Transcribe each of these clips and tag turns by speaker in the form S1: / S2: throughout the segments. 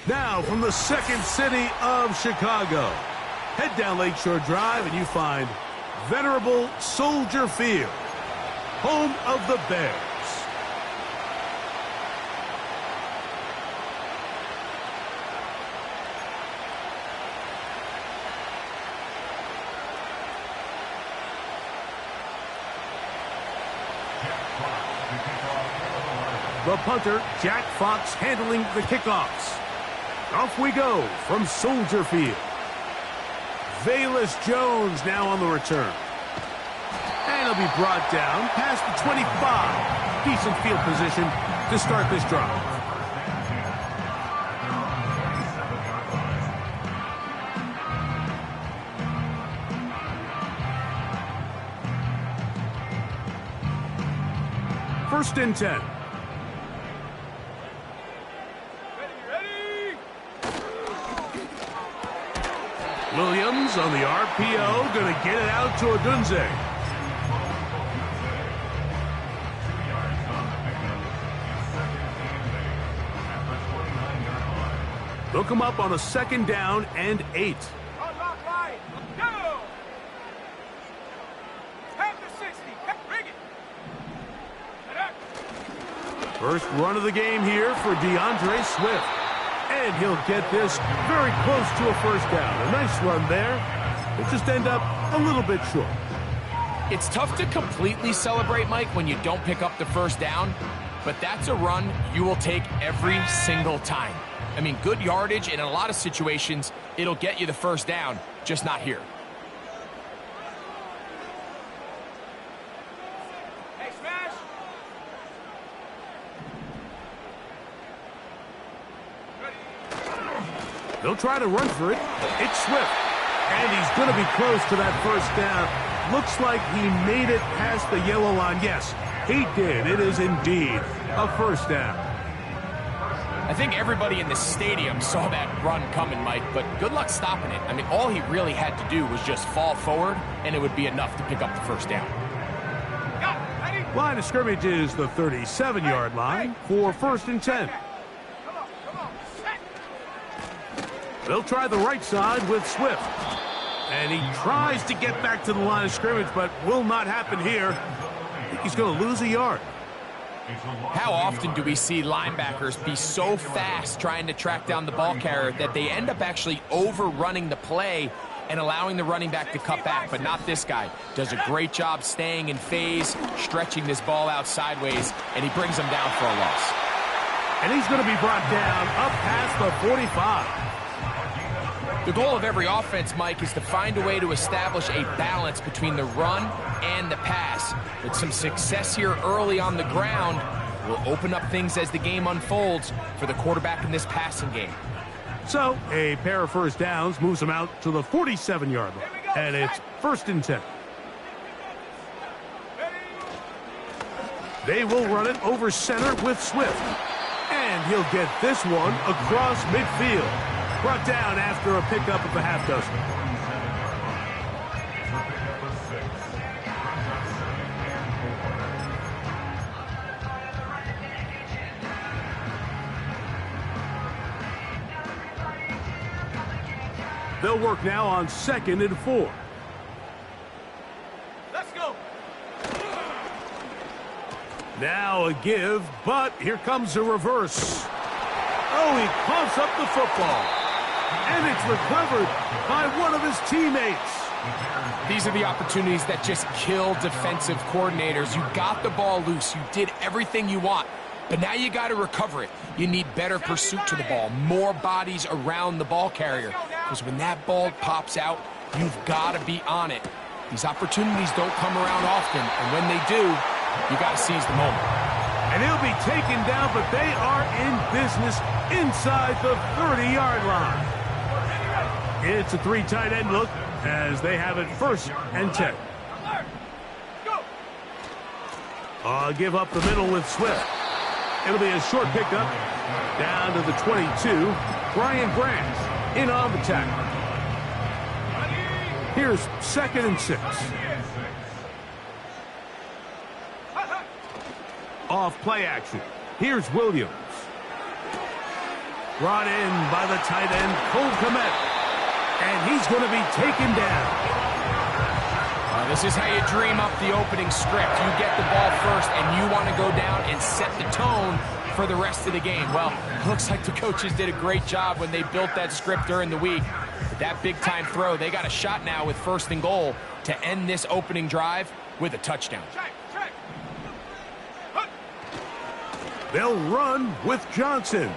S1: Now from the second city of Chicago, head down Lakeshore Drive and you find venerable Soldier Field, home of the Bears. The punter, Jack Fox, handling the kickoffs. Off we go from Soldier Field. Velus Jones now on the return. And he'll be brought down past the 25. Decent field position to start this drive. First and 10. Williams on the RPO, going to get it out to Odunze. They'll come up on a 2nd down and 8. First run of the game here for DeAndre Swift. And he'll get this very close to a first down. A nice run there. It'll just end up a little bit short.
S2: It's tough to completely celebrate, Mike, when you don't pick up the first down. But that's a run you will take every single time. I mean, good yardage, and in a lot of situations, it'll get you the first down, just not here.
S1: They'll try to run for it. It's Swift. And he's going to be close to that first down. Looks like he made it past the yellow line. Yes, he did. It is indeed a first down.
S2: I think everybody in the stadium saw that run coming, Mike, but good luck stopping it. I mean, all he really had to do was just fall forward, and it would be enough to pick up the first down.
S1: Line of scrimmage is the 37-yard line for 1st and 10. They'll try the right side with Swift. And he tries to get back to the line of scrimmage, but will not happen here. I think he's going to lose a yard.
S2: How often do we see linebackers be so fast trying to track down the ball carrier that they end up actually overrunning the play and allowing the running back to cut back? But not this guy. Does a great job staying in phase, stretching this ball out sideways, and he brings him down for a loss.
S1: And he's going to be brought down up past the 45.
S2: The goal of every offense, Mike, is to find a way to establish a balance between the run and the pass. With some success here early on the ground, will open up things as the game unfolds for the quarterback in this passing game.
S1: So, a pair of first downs moves him out to the 47-yard line. And it's 1st and 10. They will run it over center with Swift. And he'll get this one across midfield. Brought down after a pickup of a half dozen. They'll work now on 2nd and 4. Let's go. Now a give, but here comes a reverse. Oh, he coughs up the football. And it's recovered by one of his teammates.
S2: These are the opportunities that just kill defensive coordinators. You got the ball loose. You did everything you want. But now you got to recover it. You need better pursuit to the ball, more bodies around the ball carrier. Because when that ball pops out, you've got to be on it. These opportunities don't come around often. And when they do, you got to seize the moment.
S1: And he'll be taken down, but they are in business inside the 30-yard line. It's a 3 tight end look as they have it 1st and 10. Give up the middle with Swift. It'll be a short pickup down to the 22. Brian Branch in on the tackle. Here's 2nd and 6. Off play action. Here's Williams. Brought in by the tight end, Cole Kmet. And he's going to be taken down.
S2: This is how you dream up the opening script. You get the ball first, and you want to go down and set the tone for the rest of the game. Well, it looks like the coaches did a great job when they built that script during the week. With that big-time throw, they got a shot now with 1st and goal to end this opening drive with a touchdown.
S1: They'll run with Johnson.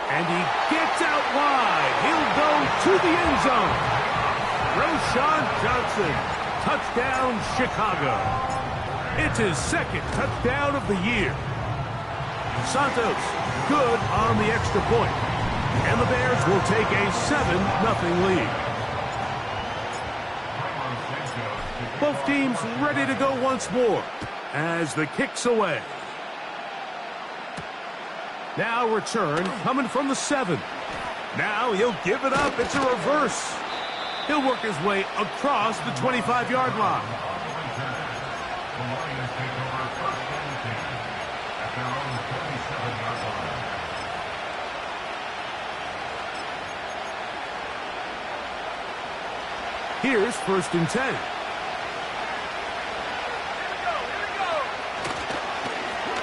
S1: And he gets out wide. He'll go to the end zone. Roschon Johnson. Touchdown, Chicago. It's his 2nd touchdown of the year. Santos, good on the extra point. And the Bears will take a 7-0 lead. Both teams ready to go once more as the kick's away. Now return coming from the 7. Now he'll give it up. It's a reverse. He'll work his way across the 25-yard line. Here's 1st and 10.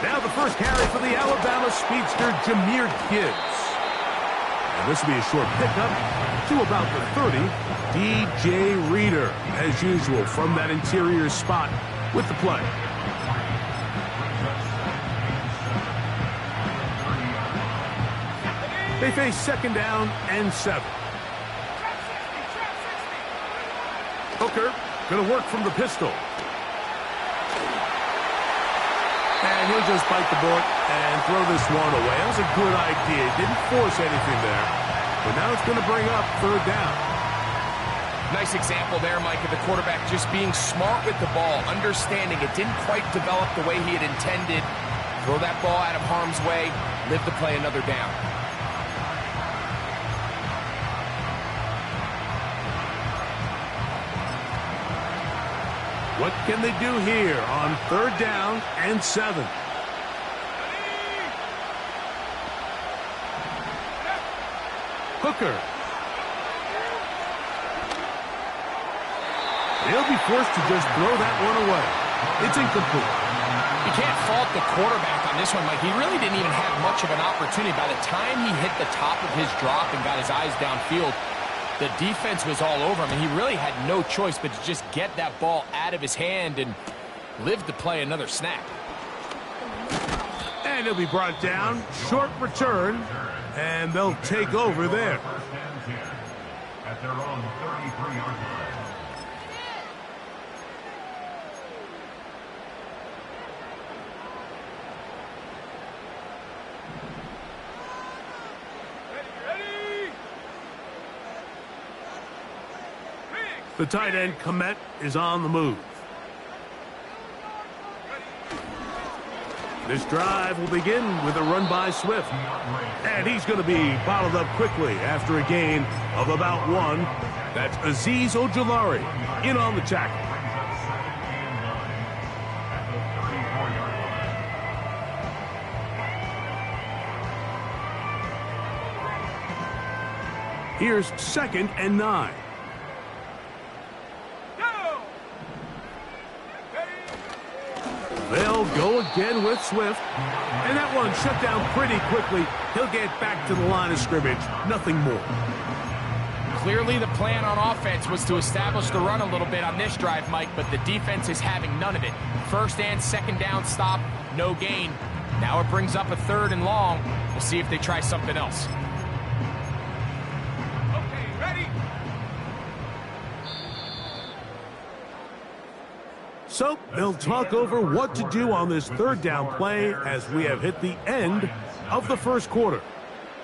S1: Now the first carry for the Alabama speedster, Jahmyr Gibbs. And this will be a short pickup to about the 30. DJ Reader, as usual, from that interior spot with the play. They face 2nd down and 7. Hooker going to work from the pistol. And he'll just bite the bullet and throw this one away. That was a good idea. Didn't force anything there. But now it's going to bring up 3rd down.
S2: Nice example there, Mike, of the quarterback just being smart with the ball, understanding it didn't quite develop the way he had intended. Throw that ball out of harm's way, live to play another down.
S1: What can they do here on 3rd down and 7? Hooker. He'll be forced to just throw that one away. It's incomplete.
S2: You can't fault the quarterback on this one, Mike. He really didn't even have much of an opportunity. By the time he hit the top of his drop and got his eyes downfield, the defense was all over him, and he really had no choice but to just get that ball out of his hand and live to play another snap.
S1: And he'll be brought down. Short return, and they'll take over there. At their own 33-yard line. The tight end, Kmet, is on the move. This drive will begin with a run by Swift. And he's going to be bottled up quickly after a gain of about 1. That's Azeez Ojulari in on the tackle. Here's 2nd and 9. They'll go again with Swift. And that one shut down pretty quickly. He'll get back to the line of scrimmage. Nothing more.
S2: Clearly the plan on offense was to establish the run a little bit on this drive, Mike, but the defense is having none of it. 1st and 2nd down stop, no gain. Now it brings up a 3rd and long. We'll see if they try something else.
S3: Okay, ready?
S1: So they'll talk over what to do on this 3rd down play as we have hit the end of the 1st quarter.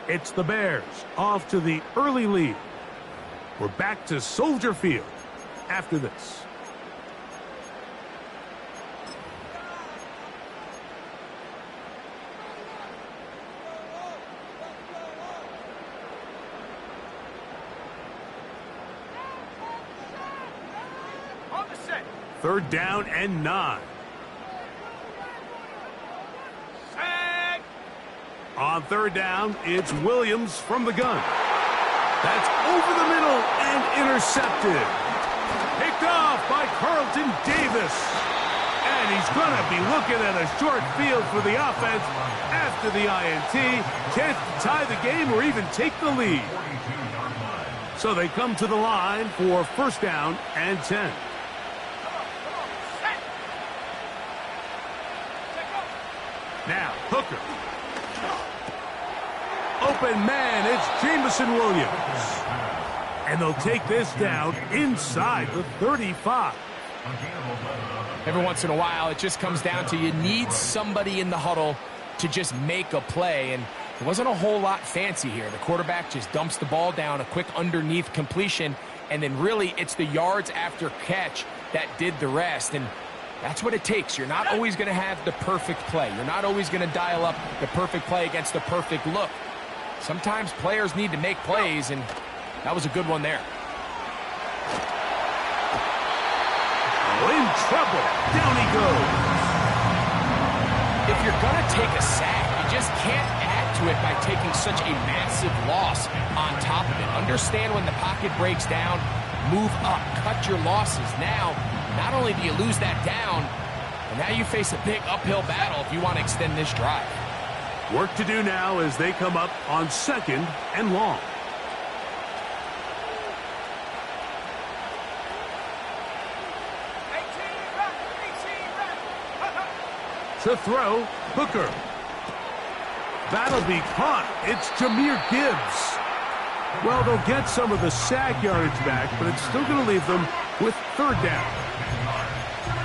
S1: It's the Bears off to the early lead. We're back to Soldier Field after this.
S3: On the set.
S1: 3rd down and 9.
S3: Set.
S1: On third down, it's Williams from the gun. That's over the middle and intercepted. Picked off by Carlton Davis. And he's going to be looking at a short field for the offense after the INT. Chance to tie the game or even take the lead. So they come to the line for first down and 10. Now, Hooker. Open man, it's Jameson Williams. And they'll take this down inside the 35.
S2: Every once in a while, it just comes down to you need somebody in the huddle to just make a play. And it wasn't a whole lot fancy here. The quarterback just dumps the ball down, a quick underneath completion, and then really it's the yards after catch that did the rest. And that's what it takes. You're not always going to have the perfect play. You're not always going to dial up the perfect play against the perfect look. Sometimes players need to make plays, and that was a good one there.
S1: In trouble. Down he goes.
S2: If you're going to take a sack, you just can't add to it by taking such a massive loss on top of it. Understand when the pocket breaks down, move up, cut your losses. Now, not only do you lose that down, but now you face a big uphill battle if you want to extend this drive.
S1: Work to do now as they come up on second and long. To throw, Hooker. That'll be caught. It's Jahmyr Gibbs. Well, they'll get some of the sack yardage back, but it's still going to leave them with third down.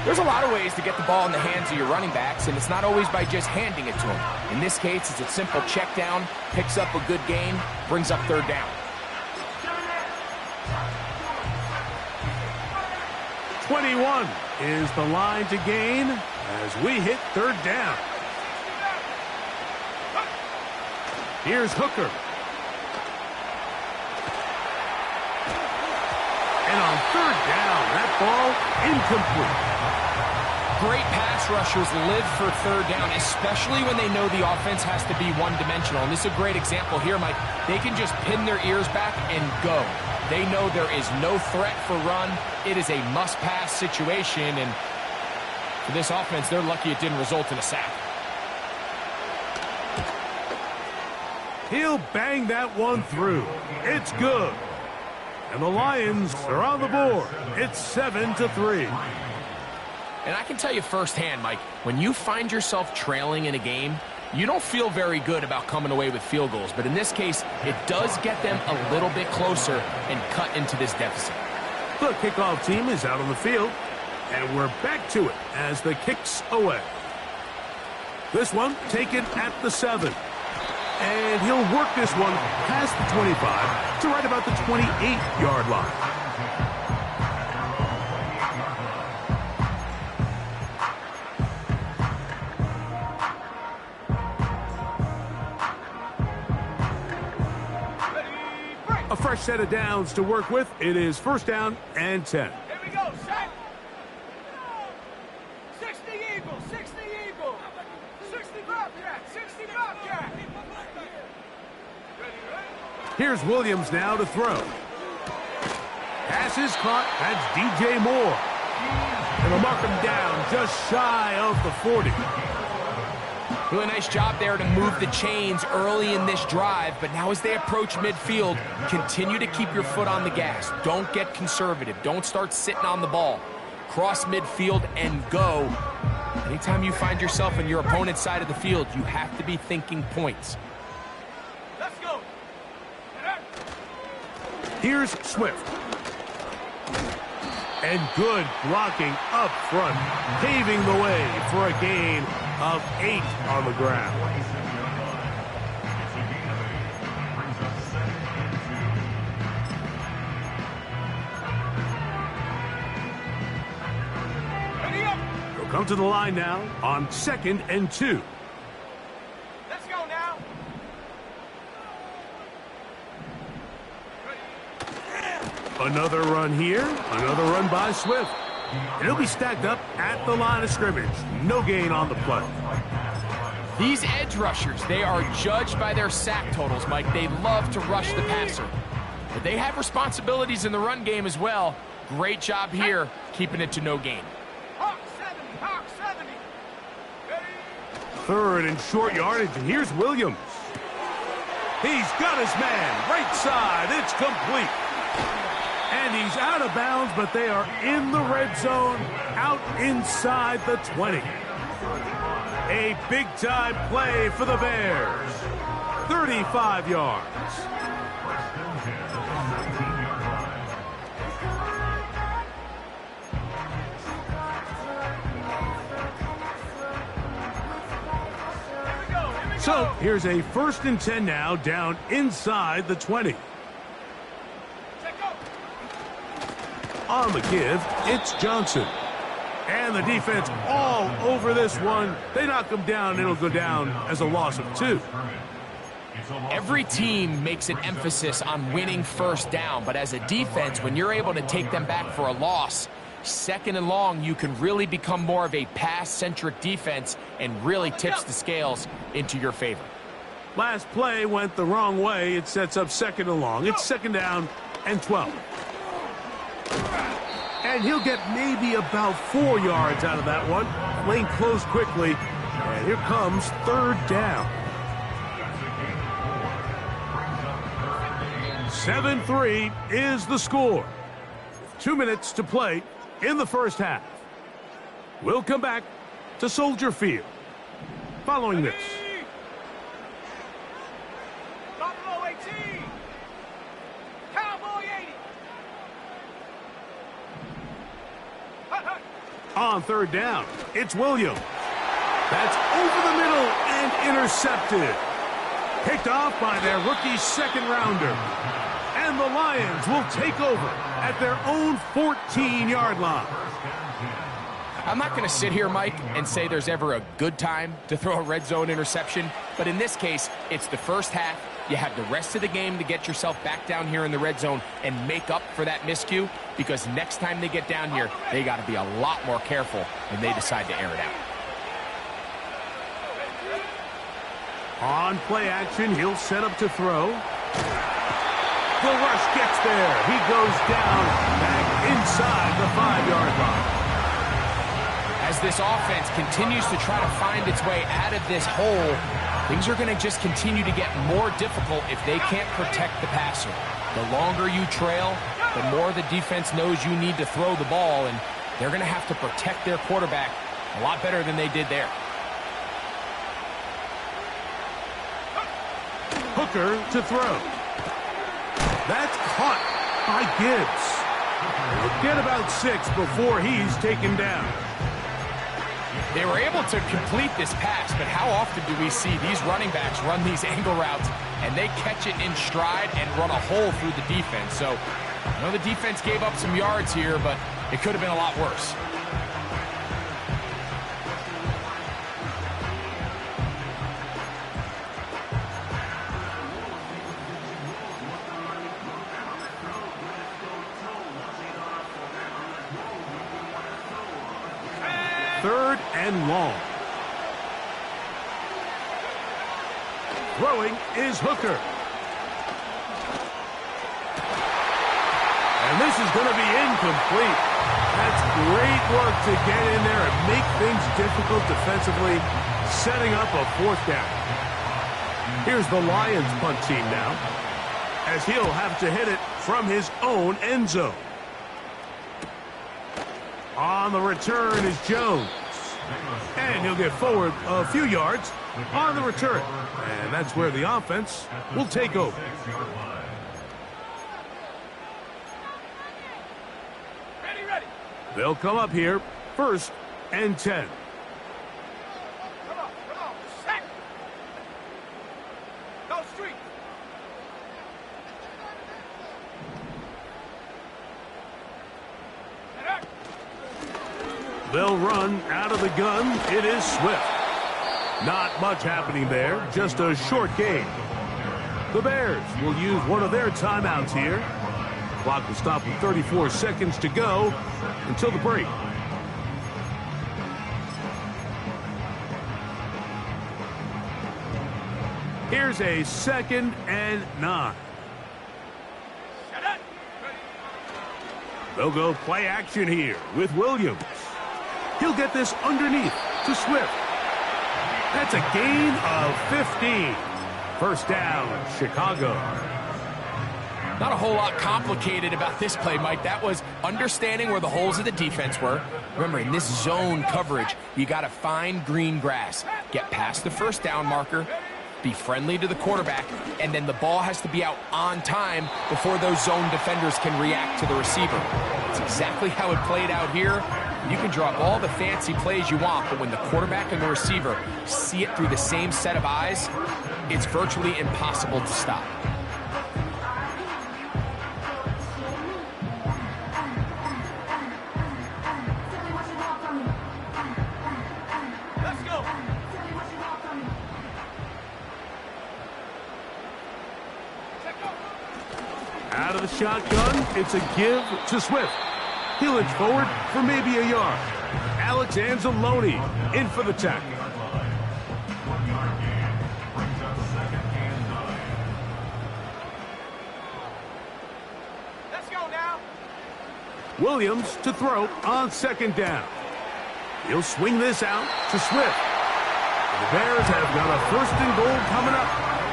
S2: There's a lot of ways to get the ball in the hands of your running backs, and it's not always by just handing it to them. In this case, it's a simple check down, picks up a good gain, brings up third down.
S1: 21 is the line to gain as we hit third down. Here's Hooker. And on third down, that ball incomplete.
S2: Great pass rushers live for third down, especially when they know the offense has to be one-dimensional. And this is a great example here, Mike. They can just pin their ears back and go. They know there is no threat for run. It is a must-pass situation, and for this offense, they're lucky it didn't result in a sack.
S1: He'll bang that one through. It's good. And the Lions are on the board. It's 7-3.
S2: And I can tell you firsthand, Mike, when you find yourself trailing in a game, you don't feel very good about coming away with field goals. But in this case, it does get them a little bit closer and cut into this deficit.
S1: The kickoff team is out on the field, and we're back to it as the kick's away. This one taken at the 7. And he'll work this one past the 25 to right about the 28-yard line. A fresh set of downs to work with. It is first down and 10.
S3: Here we go, set. 60 Eagle, 60 Eagle. 60 Bobcat, 60 Bobcat.
S1: Here's Williams now to throw. Pass is caught. That's DJ Moore. And they'll mark him down just shy of the 40.
S2: Really nice job there to move the chains early in this drive, but now as they approach midfield, continue to keep your foot on the gas. Don't get conservative. Don't start sitting on the ball. Cross midfield and go. Anytime you find yourself on your opponent's side of the field, you have to be thinking points.
S3: Let's go.
S1: Here's Swift. And good blocking up front, paving the way for a gain of 8 on the ground.
S3: Ready up.
S1: They'll come to the line now on 2nd and 2.
S3: Let's go now.
S1: Another run here, another run by Swift. And he'll be stacked up at the line of scrimmage. No gain on the play.
S2: These edge rushers, they are judged by their sack totals, Mike. They love to rush the passer. But they have responsibilities in the run game as well. Great job here, keeping it to no gain.
S3: Hawk 70, Hawk 70.
S1: Third and short yardage, and here's Williams. He's got his man, right side, it's complete. And he's out of bounds, but they are in the red zone, out inside the 20. A big-time play for the Bears. 35 yards. So here's a 1st and 10 now, down inside the 20. On the give, it's Johnson. And the defense all over this one. They knock him down, it'll go down as a loss of 2.
S2: Every team makes an emphasis on winning first down, but as a defense, when you're able to take them back for a loss, 2nd and long, you can really become more of a pass-centric defense and really tips the scales into your favor.
S1: Last play went the wrong way. It sets up 2nd and long. It's 2nd down and 12. And he'll get maybe about 4 yards out of that one. Lane closed quickly. And here comes 3rd down. 7-3 is the score. 2 minutes to play in the first half. We'll come back to Soldier Field following this.
S3: Buffalo 18. Cowboy 80.
S1: On 3rd down, it's Williams. That's over the middle and intercepted. Picked off by their rookie 2nd rounder. And the Lions will take over at their own 14-yard line.
S2: I'm not going to sit here, Mike, and say there's ever a good time to throw a red zone interception, but in this case, it's the first half. You have the rest of the game to get yourself back down here in the red zone and make up for that miscue, because next time they get down here, they got to be a lot more careful when they decide to air it out.
S1: On play action, he'll set up to throw. The rush gets there. He goes down back inside the 5-yard line.
S2: As this offense continues to try to find its way out of this hole, things are going to just continue to get more difficult if they can't protect the passer. The longer you trail, the more the defense knows you need to throw the ball, and they're going to have to protect their quarterback a lot better than they did there.
S1: Hooker to throw. That's caught by Gibbs. Get about 6 before he's taken down.
S2: They were able to complete this pass, but how often do we see these running backs run these angle routes and they catch it in stride and run a hole through the defense? So, I know the defense gave up some yards here, but it could have been a lot worse.
S1: Third and long. Throwing is Hooker. And this is going to be incomplete. That's great work to get in there and make things difficult defensively, setting up a 4th down. Here's the Lions punt team now, as he'll have to hit it from his own end zone. On the return is Jones. And he'll get forward a few yards on the return. And that's where the offense will take over.
S3: Ready.
S1: They'll come up here, 1st and 10.
S3: Come on. Set. Go street.
S1: They'll run out of the gun. It is Swift. Not much happening there, just a short game. The Bears will use one of their timeouts here. Clock will stop with 34 seconds to go until the break. Here's a 2nd and 9. They'll go play action here with Williams. He'll get this underneath to Swift. That's a gain of 15. First down, Chicago.
S2: Not a whole lot complicated about this play, Mike. That was understanding where the holes of the defense were. Remember, in this zone coverage, you got to find green grass. Get past the first down marker, be friendly to the quarterback, and then the ball has to be out on time before those zone defenders can react to the receiver. That's exactly how it played out here. You can draw up all the fancy plays you want, but when the quarterback and the receiver see it through the same set of eyes, it's virtually impossible to stop.
S3: Let's go.
S1: Out of the shotgun, it's a give to Swift. He'll inch forward for maybe a yard. Alex Anzalone in for the tackle.
S3: Let's go now.
S1: Williams to throw on 2nd down. He'll swing this out to Swift. The Bears have got a 1st and goal coming up.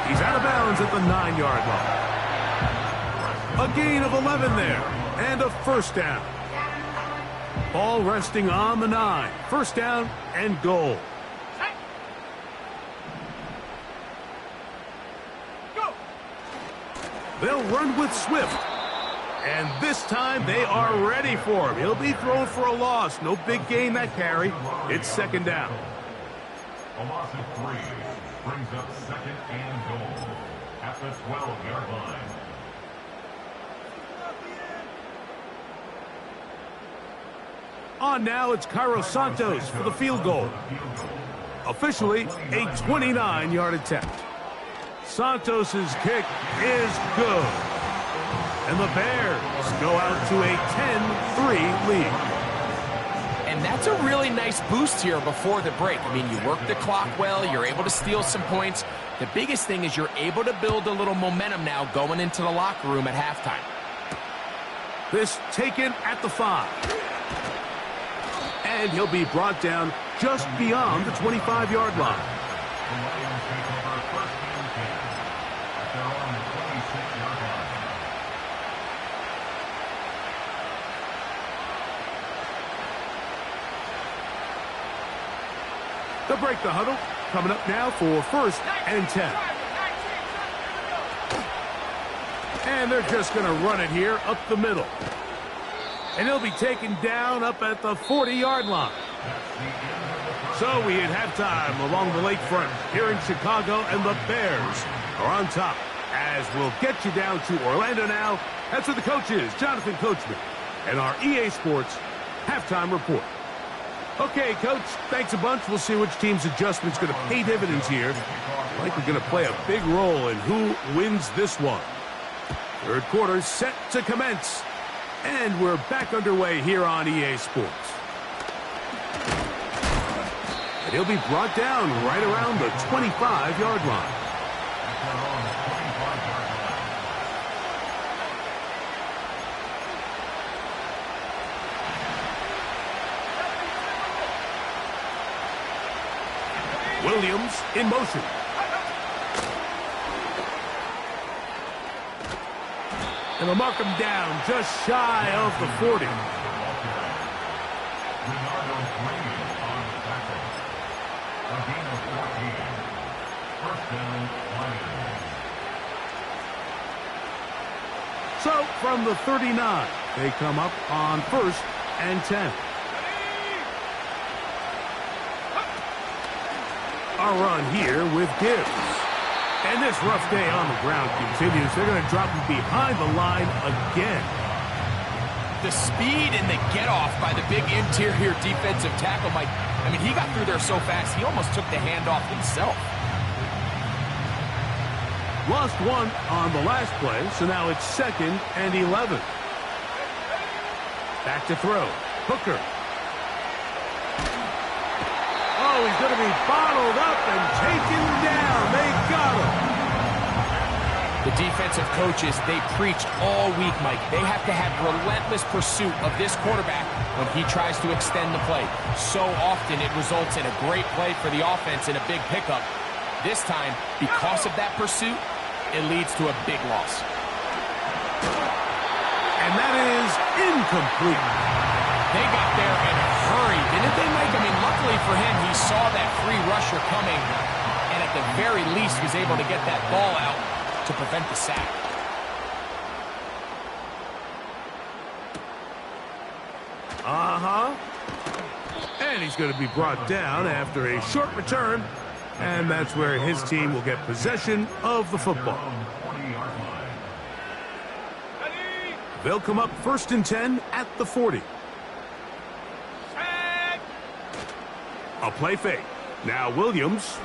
S1: He's out of bounds at the 9-yard line. A gain of 11 there, and a 1st down. Ball resting on the 9. 1st down and goal.
S3: Go.
S1: They'll run with Swift. And this time they are ready for him. He'll be thrown for a loss. No big gain that carry. It's 2nd down.
S4: A loss of 3 brings up 2nd and goal at the 12-yard line.
S1: On now, it's Cairo Santos for the field goal. Officially, a 29-yard attempt. Santos's kick is good. And the Bears go out to a 10-3 lead.
S2: And that's a really nice boost here before the break. I mean, you work the clock well, you're able to steal some points. The biggest thing is you're able to build a little momentum now going into the locker room at halftime.
S1: This taken at the 5. And he'll be brought down just beyond the 25-yard line.
S4: The Lions take over 1st and 10 at their own 26-yard line.
S1: They'll break the huddle. Coming up now for 1st and 10. And they're just going to run it here up the middle. And he'll be taken down up at the 40-yard line. So we hit halftime along the lakefront here in Chicago, and the Bears are on top. As we'll get you down to Orlando now. That's where the coach is, Jonathan Coachman, and our EA Sports halftime report. Okay, Coach, thanks a bunch. We'll see which team's adjustment's going to pay dividends here. Likely going to play a big role in who wins this one. 3rd quarter set to commence. And we're back underway here on EA Sports. And he'll be brought down right around the 25-yard line. Williams in motion. And they'll mark him down just shy of the 40.
S4: Leonardo Brady on the tackle. A gain of 14. 1st down, Lions.
S1: So from the 39, they come up on 1st and 10. A run here with Gibbs. And this rough day on the ground continues. They're going to drop him behind the line again.
S2: The speed and the get-off by the big interior defensive tackle, Mike. I mean, he got through there so fast, he almost took the handoff himself.
S1: Lost 1 on the last play, so now it's 2nd and 11. Back to throw. Hooker. Oh, he's going to be bottled up and taken down. They got him.
S2: The defensive coaches, they preached all week, Mike. They have to have relentless pursuit of this quarterback when he tries to extend the play. So often it results in a great play for the offense and a big pickup. This time, because of that pursuit, it leads to a big loss.
S1: And that is incomplete.
S2: They got there in a hurry, didn't they, Mike? I mean, luckily for him, he saw that free rusher coming, and at the very least was able to get that ball out to prevent the sack.
S1: And he's going to be brought down after a short return, and that's where his team will get possession of the football. They'll come up 1st and 10 at the 40. A play fake. Now Williams.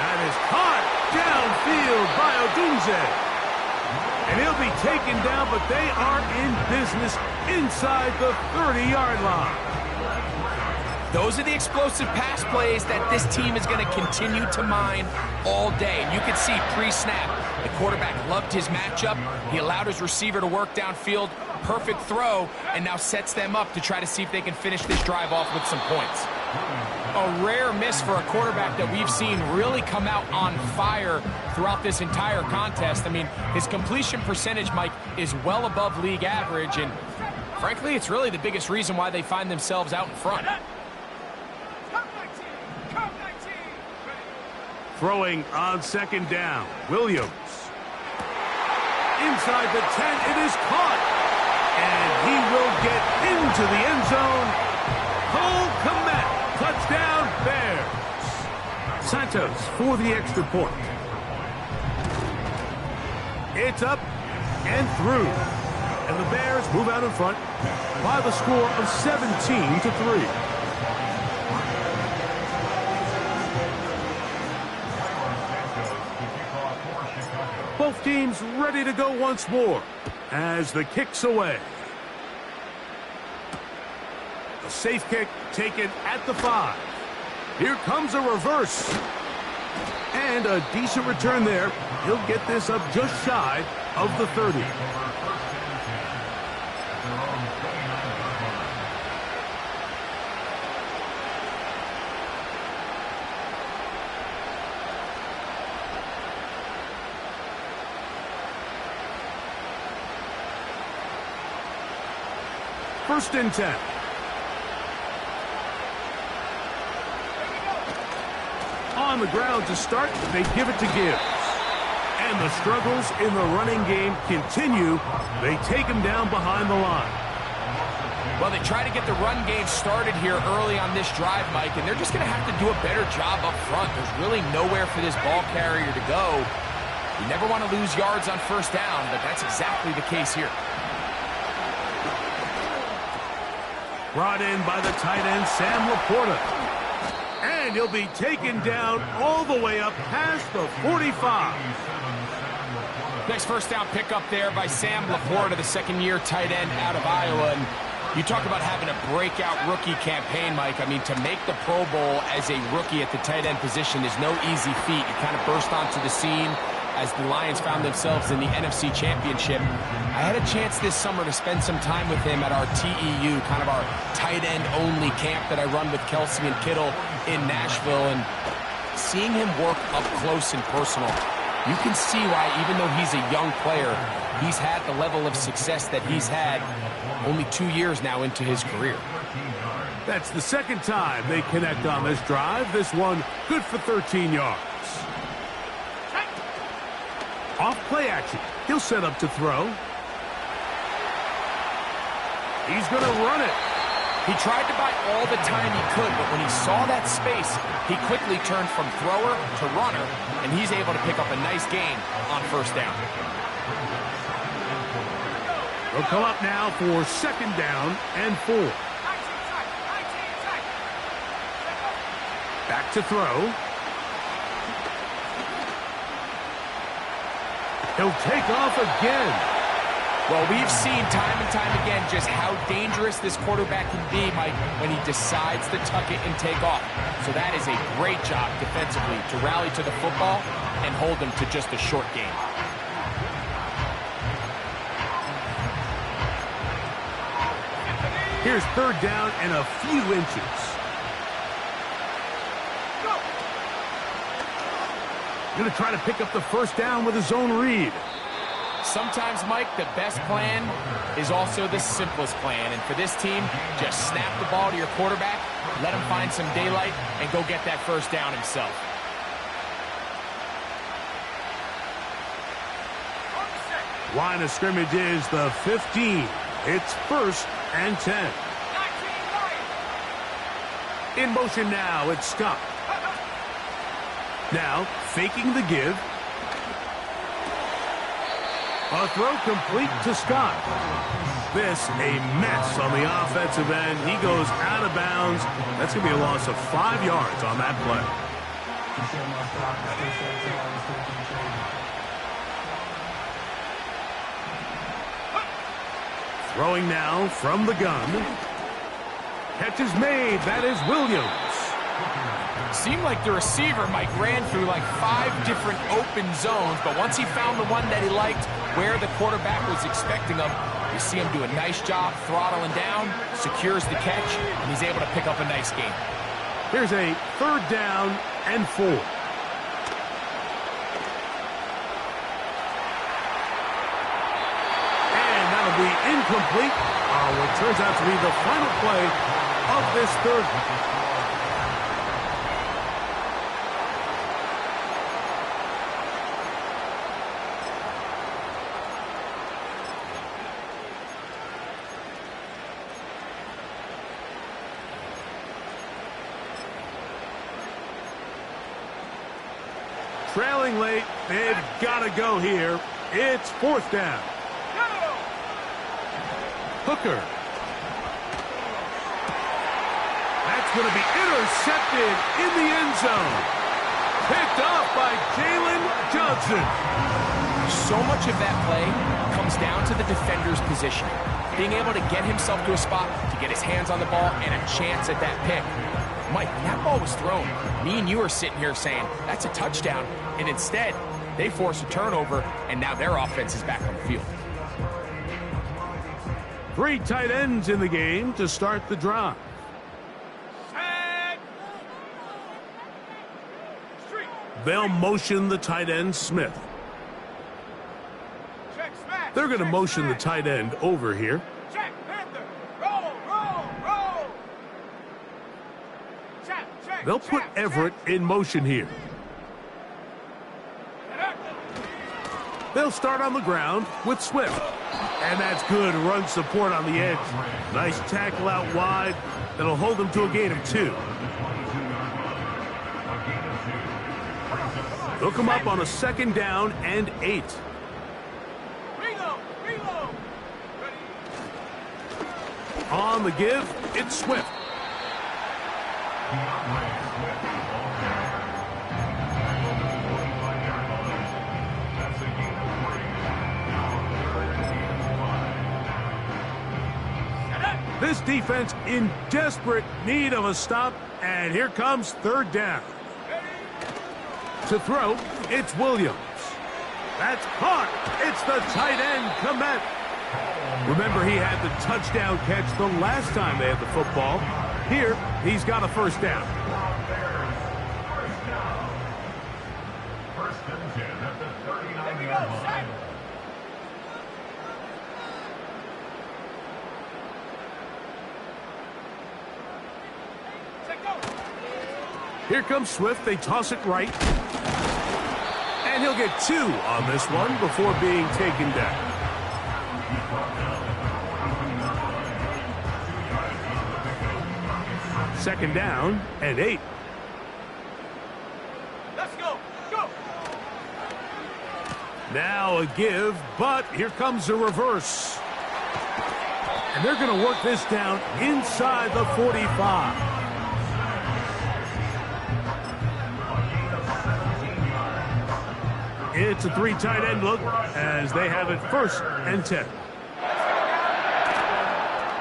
S1: That is caught downfield by Odunze. And he'll be taken down, but they are in business inside the 30-yard line.
S2: Those are the explosive pass plays that this team is going to continue to mine all day. And you can see pre-snap, the quarterback loved his matchup. He allowed his receiver to work downfield. Perfect throw, and now sets them up to try to see if they can finish this drive off with some points. A rare miss for a quarterback that we've seen really come out on fire throughout this entire contest. I mean, his completion percentage, Mike, is well above league average, and frankly, it's really the biggest reason why they find themselves out in front.
S1: Throwing on 2nd down, Williams. Inside the 10, it is caught. And he will get into the end zone. Cole Kmet, touchdown Bears. Santos for the extra point. It's up and through. And the Bears move out in front by the score of 17-3. Both teams ready to go once more as the kick's away. A safe kick taken at the 5. Here comes a reverse. And a decent return there. He'll get this up just shy of the 30. First and 10. On the ground to start, they give it to Gibbs. And the struggles in the running game continue. They take him down behind the line.
S2: Well, they try to get the run game started here early on this drive, Mike, and they're just going to have to do a better job up front. There's really nowhere for this ball carrier to go. You never want to lose yards on 1st down, but that's exactly the case here.
S1: Brought in by the tight end, Sam Laporta. And he'll be taken down all the way up past the 45.
S2: Next 1st down pickup there by Sam Laporta, the 2nd-year tight end out of Iowa. And you talk about having a breakout rookie campaign, Mike. I mean, to make the Pro Bowl as a rookie at the tight end position is no easy feat. You kind of burst onto the scene as the Lions found themselves in the NFC Championship. I had a chance this summer to spend some time with him at our TEU, kind of our tight end only camp that I run with Kelsey and Kittle in Nashville, and seeing him work up close and personal, you can see why, even though he's a young player, he's had the level of success that he's had only 2 years now into his career.
S1: That's the 2nd time they connect on this drive. This one good for 13 yards. Off play action. He'll set up to throw. He's going to run it.
S2: He tried to buy all the time he could, but when he saw that space, he quickly turned from thrower to runner, and he's able to pick up a nice gain on 1st down.
S1: They'll come up now for 2nd down and 4. Back to throw. He'll take off again.
S2: Well, we've seen time and time again just how dangerous this quarterback can be, Mike, when he decides to tuck it and take off. So that is a great job defensively to rally to the football and hold them to just a short game.
S1: Here's third down and a few inches. Going to try to pick up the first down with his own read.
S2: Sometimes, Mike, the best plan is also the simplest plan. And for this team, just snap the ball to your quarterback, let him find some daylight, and go get that first down himself.
S1: Line of scrimmage is the 15. It's 1st and 10. In motion now, it's Scott. Now, faking the give. A throw complete to Scott. This, a mess on the offensive end. He goes out of bounds. That's going to be a loss of 5 yards on that play. Throwing now from the gun. Catch is made. That is Williams.
S2: Seemed like the receiver, Mike, ran through like 5 different open zones, but once he found the one that he liked, where the quarterback was expecting him, you see him do a nice job throttling down, secures the catch, and he's able to pick up a nice gain.
S1: Here's a 3rd down and 4. And that'll be incomplete. What turns out to be the final play of this third. Trailing late, they've got to go here. It's 4th down. Hooker. That's going to be intercepted in the end zone. Picked off by Jalen Johnson.
S2: So much of that play comes down to the defender's position. Being able to get himself to a spot, to get his hands on the ball, and a chance at that pick. Mike, when that ball was thrown, me and you are sitting here saying, that's a touchdown. And instead, they force a turnover, and now their offense is back on the field.
S1: 3 tight ends in the game to start the drive. They'll motion the tight end, Smith. They're going to motion the tight end over here. They'll put Everett in motion here. They'll start on the ground with Swift. And that's good run support on the edge. Nice tackle out wide. That'll hold them to a gain of 2. They'll come up on a 2nd down and 8. On the give, it's Swift. This defense in desperate need of a stop, and here comes 3rd down. To throw, it's Williams. That's caught. It's the tight end, Kmet. Remember, he had the touchdown catch the last time they had the football. Here, he's got a 1st down.
S4: First and 10 at the 39-yard line.
S1: Here comes Swift. They toss it right. And he'll get 2 on this one before being taken down. Second down and 8.
S3: Let's go. Go.
S1: Now a give, but here comes a reverse. And they're going to work this down inside the 45. It's a 3 tight end look as they have it 1st and 10.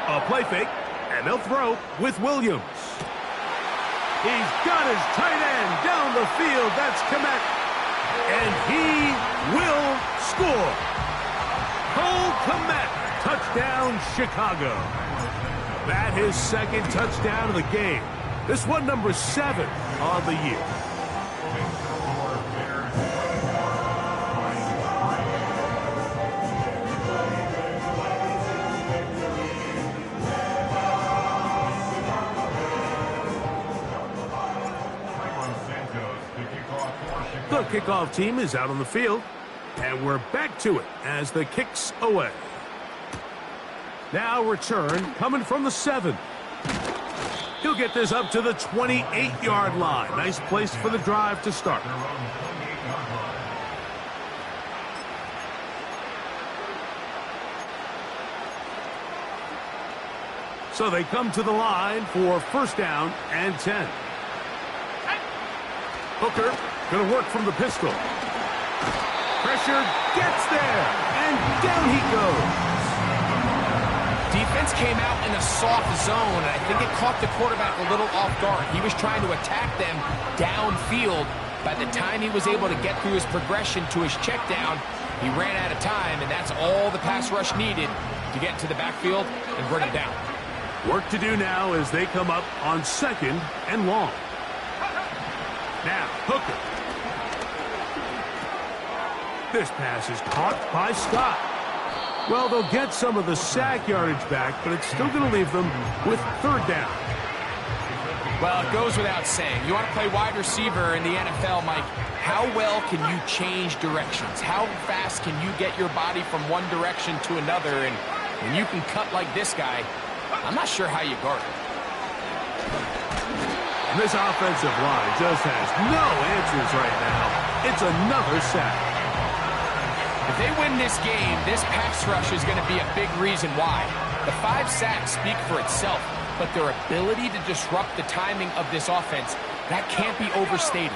S1: A play fake, and they'll throw with Williams. He's got his tight end down the field. That's Kmet. And he will score. Cole Kmet, touchdown Chicago. That his second touchdown of the game. This one number 7 on the year. The kickoff team is out on the field, and we're back to it as the kick's away. Now return coming from the 7. He'll get this up to the 28-yard line. Nice place for the drive to start. So they come to the line for first down and 10. Hooker going to work from the pistol. Pressure gets there, and down he goes.
S2: Defense came out in a soft zone, and I think it caught the quarterback a little off guard. He was trying to attack them downfield. By the time he was able to get through his progression to his check down, he ran out of time, and that's all the pass rush needed to get to the backfield and bring him down.
S1: Work to do now as they come up on 2nd and long. Now, Hooker. This pass is caught by Scott. Well, they'll get some of the sack yardage back, but it's still going to leave them with third down.
S2: Well, it goes without saying. You want to play wide receiver in the NFL, Mike, how well can you change directions? How fast can you get your body from one direction to another? And when you can cut like this guy, I'm not sure how you guard it.
S1: This offensive line just has no answers right now. It's another sack.
S2: If they win this game, this pass rush is going to be a big reason why. The 5 sacks speak for itself, but their ability to disrupt the timing of this offense, that can't be overstated.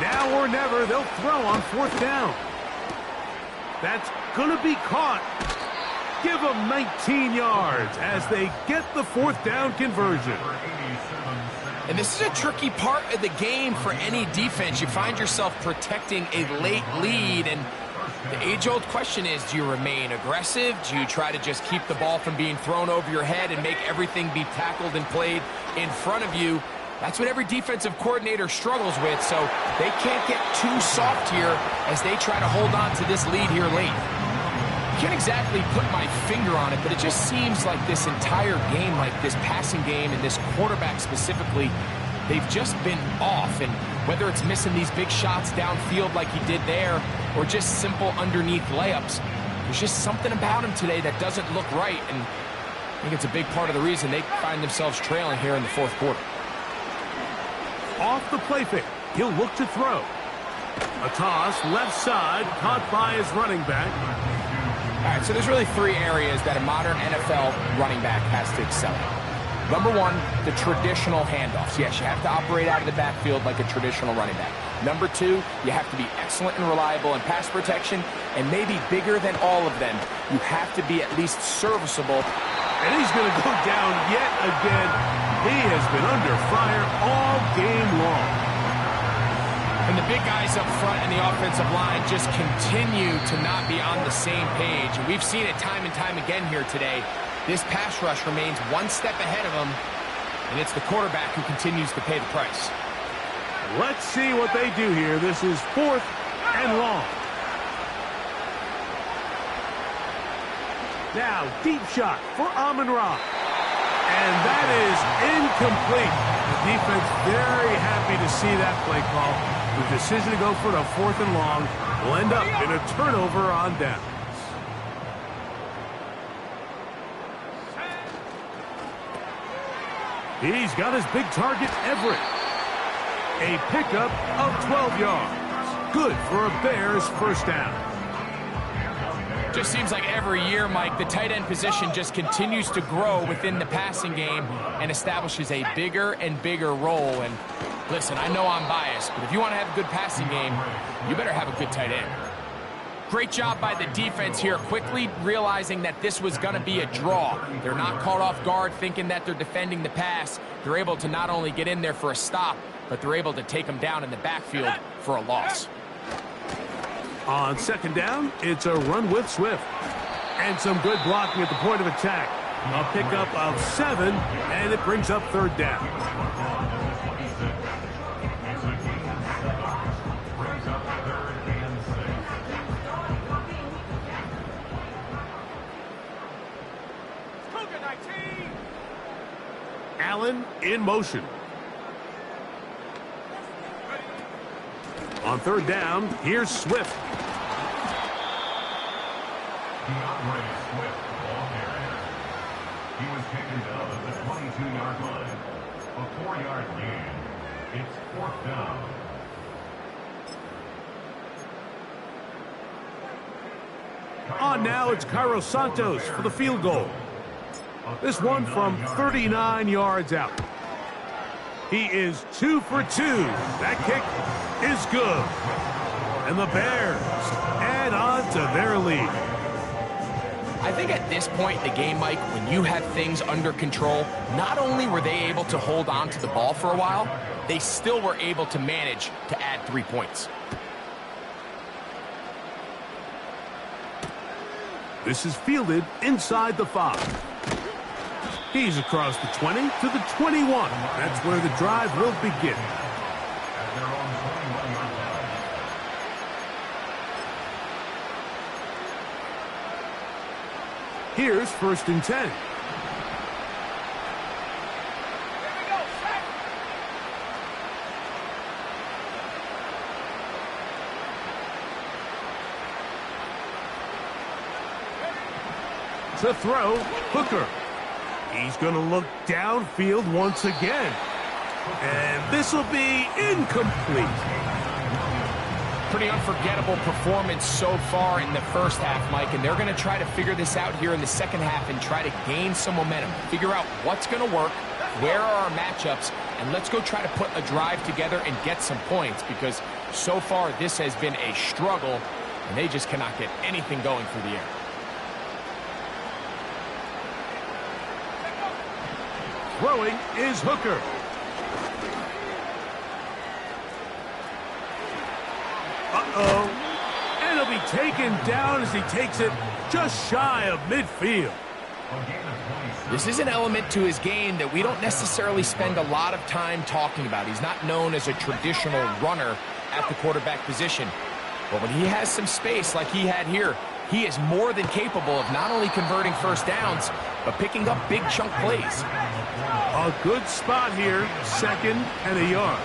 S1: Now or never, they'll throw on 4th down. That's going to be caught. Give them 19 yards as they get the 4th down conversion.
S2: And this is a tricky part of the game for any defense. You find yourself protecting a late lead, and the age-old question is, do you remain aggressive? Do you try to just keep the ball from being thrown over your head and make everything be tackled and played in front of you? That's what every defensive coordinator struggles with, so they can't get too soft here as they try to hold on to this lead here late. I can't exactly put my finger on it, but it just seems like this entire game, like this passing game and this quarterback specifically, they've just been off. And whether it's missing these big shots downfield like he did there or just simple underneath layups, there's just something about him today that doesn't look right. And I think it's a big part of the reason they find themselves trailing here in the 4th quarter.
S1: Off the play fake, he'll look to throw. A toss, left side, caught by his running back.
S2: All right, so there's really 3 areas that a modern NFL running back has to excel in. Number 1, the traditional handoffs. Yes, you have to operate out of the backfield like a traditional running back. Number 2, you have to be excellent and reliable in pass protection, and maybe bigger than all of them, you have to be at least serviceable.
S1: And he's going to go down yet again. He has been under fire all game long.
S2: And the big guys up front in the offensive line just continue to not be on the same page. And we've seen it time and time again here today. This pass rush remains one step ahead of them, and it's the quarterback who continues to pay the price.
S1: Let's see what they do here. This is 4th and long. Now, deep shot for Amon-Ra. And that is incomplete. The defense very happy to see that play call. The decision to go for the 4th and long will end up in a turnover on downs. He's got his big target, Everett. A pickup of 12 yards. Good for a Bears first down.
S2: Just seems like every year, Mike, the tight end position just continues to grow within the passing game and establishes a bigger and bigger role. And listen, I know I'm biased, but if you want to have a good passing game, you better have a good tight end. Great job by the defense here, quickly realizing that this was going to be a draw. They're not caught off guard thinking that they're defending the pass. They're able to not only get in there for a stop, but they're able to take them down in the backfield for a loss.
S1: On second down, it's a run with Swift. And some good blocking at the point of attack. A pickup of 7, and it brings up third down. Allen in motion. On third down, here's Swift.
S4: DeAndre Swift, ball carrier. He was taken down at the 22-yard line. A 4-yard gain. It's fourth down.
S1: On now, it's Cairo Santos for the field goal. This one from 39 yards out. He is 2 for 2. That kick is good. And the Bears add on to their lead.
S2: I think at this point in the game, Mike, when you have things under control, not only were they able to hold on to the ball for a while, they still were able to manage to add 3 points.
S1: This is fielded inside the 5. He's across the 20 to the 21. That's where the drive will begin.
S4: At their own 21-yard line.
S1: Here's first and 10. To throw, Hooker. He's going to look downfield once again. And this will be incomplete.
S2: Pretty unforgettable performance so far in the first half, Mike, and they're going to try to figure this out here in the second half and try to gain some momentum. Figure out what's going to work, where are our matchups, and let's go try to put a drive together and get some points, because so far this has been a struggle, and they just cannot get anything going through the air.
S1: Throwing is Hooker. Uh-oh. And he'll be taken down as he takes it just shy of midfield.
S2: This is an element to his game that we don't necessarily spend a lot of time talking about. He's not known as a traditional runner at the quarterback position. But when he has some space like he had here, he is more than capable of not only converting first downs, but picking up big chunk plays.
S1: A good spot here, 2nd and a yard.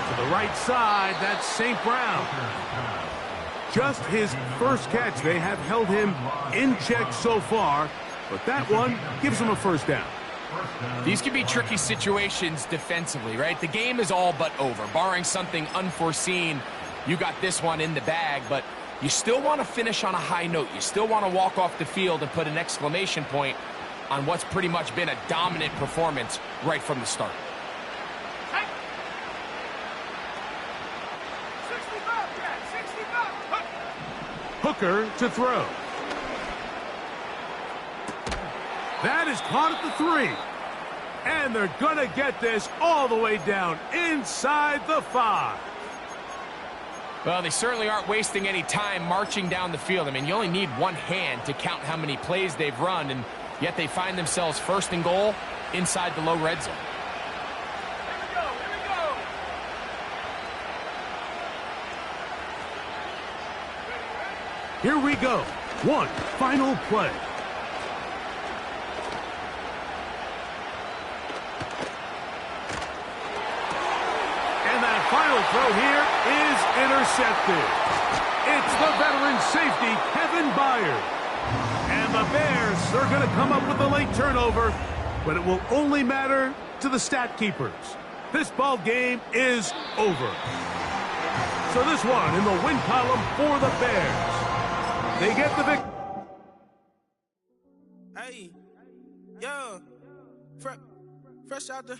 S1: To the right side, that's St. Brown. Just his first catch. They have held him in check so far, but that one gives him a first down.
S2: These can be tricky situations defensively, right? The game is all but over. Barring something unforeseen, you got this one in the bag, but you still want to finish on a high note. You still want to walk off the field and put an exclamation point on what's pretty much been a dominant performance right from the start.
S1: Hooker to throw. That is caught at the 3. And they're going to get this all the way down inside the 5.
S2: Well, they certainly aren't wasting any time marching down the field. I mean, you only need one hand to count how many plays they've run, and yet they find themselves 1st and goal inside the low red zone.
S1: Here we go. One final play. And that final throw here is intercepted. It's the veteran safety, Kevin Byard. And the Bears are going to come up with a late turnover, but it will only matter to the stat keepers. This ball game is over. So this one in the win column for the Bears. They get the victory.
S5: Hey, yo, fresh out the